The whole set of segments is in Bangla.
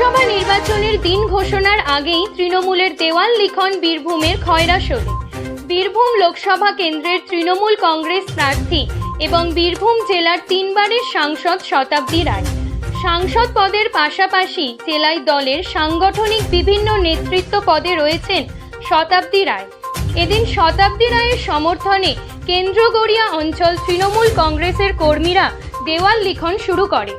লোকসভা নির্বাচনের দিন ঘোষণার আগেই তৃণমূলের দেওয়াল লিখন বীরভূমের খয়রাশোলে। বীরভূম লোকসভা কেন্দ্রের তৃণমূল কংগ্রেস প্রার্থী এবং বীরভূম জেলার 3 বারের সাংসদ শতাব্দী রায়। সাংসদ পদের পাশাপাশি জেলায় দলের সাংগঠনিক বিভিন্ন নেতৃত্ব পদে রয়েছেন শতাব্দী রায়। এদিন শতাব্দী রায়ের সমর্থনে কেন্দ্রগড়িয়া অঞ্চল তৃণমূল কংগ্রেসের কর্মীরা দেওয়াল লিখন শুরু করে।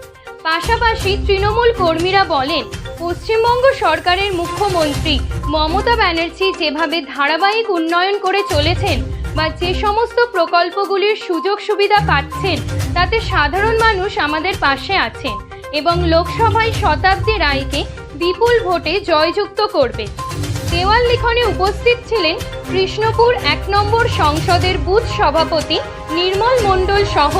পাশাপাশি তৃণমূল কর্মীরা বলেন, পশ্চিমবঙ্গ সরকারের মুখ্যমন্ত্রী মমতা ব্যানার্জি যেভাবে ধারাবাহিক উন্নয়ন করে চলেছেন বা যে সমস্ত প্রকল্পগুলির সুযোগ সুবিধা পাচ্ছেন, তাতে সাধারণ মানুষ আমাদের পাশে আছেন এবং লোকসভায় শতাব্দী রায়কে বিপুল ভোটে জয়যুক্ত করবে। দেওয়াল লিখনে উপস্থিত ছিলেন কৃষ্ণপুর 1 নম্বর সংসদের বুথ সভাপতি নির্মল মণ্ডল সহ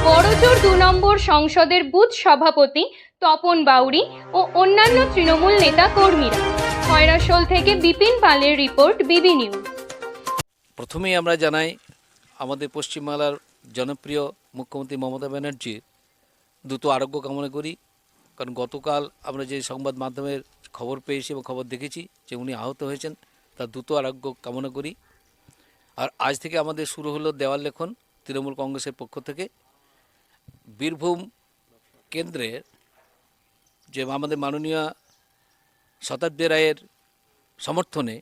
বড়জোর 2 নম্বর সংসদের বুথ সভাপতি তপন বাউরি ও অন্যান্য তৃণমূল নেতা কর্মীরা। খয়রাশোল থেকে বিপিন পালের রিপোর্ট, বিবি নিউজ। প্রথমেই আমরা জানাই আমাদের পশ্চিমবাংলার জনপ্রিয় মুখ্যমন্ত্রী মমতা ব্যানার্জির দ্রুত আরোগ্য কামনা করি। কারণ গতকাল আমরা যে সংবাদ মাধ্যমের খবর পেয়েছি এবং খবর দেখেছি যে উনি আহত হয়েছেন, তার দ্রুত আরোগ্য কামনা করি। আর আজ থেকে আমাদের শুরু হলো দেওয়াল লেখন তৃণমূল কংগ্রেসের পক্ষ থেকে। বীরভূম কেন্দ্রের যে আমাদের মাননীয় শতাব্দী রায়ের সমর্থনে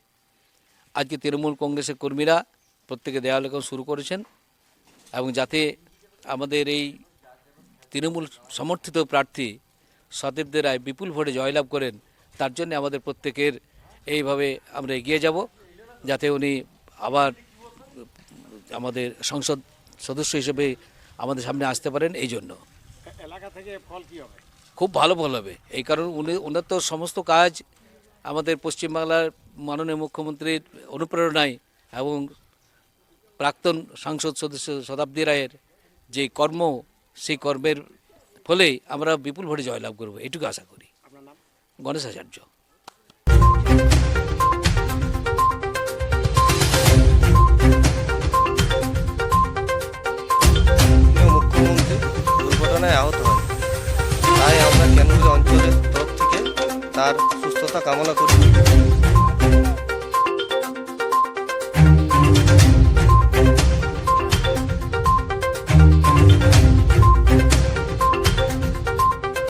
আজকে তৃণমূল কংগ্রেসের কর্মীরা প্রত্যেকে দেওয়াল লেখন শুরু করেছেন এবং যাতে আমাদের এই তৃণমূল সমর্থিত প্রার্থী শতাব্দী রায় বিপুল ভোটে জয়লাভ করেন, তার জন্য আমাদের প্রত্যেকের এইভাবে আমরা এগিয়ে যাব, যাতে উনি আবার আমাদের সংসদ সদস্য হিসেবে আমাদের সামনে আসতে পারেন। এই জন্য এলাকা থেকে ফল কী হবে? খুব ভালো ফল হবে। এই কারণ ওনার তো সমস্ত কাজ আমাদের পশ্চিমবাংলার মাননীয় মুখ্যমন্ত্রীর অনুপ্রেরণায় এবং প্রাক্তন সংসদ সদস্য শতাব্দী রায়ের যে কর্ম, সেই কর্মের ফলে আমরা বিপুল ভোটে জয়লাভ করব, এটুকু আশা করি। আপনার নাম? গণেশ আচার্য। মুখ্যমন্ত্রী দুর্ঘটনায় আহত হয়, তাই আমরা কেন্দ্রীয় অঞ্চলের তরফ থেকে তার সুস্থতা কামনা করি।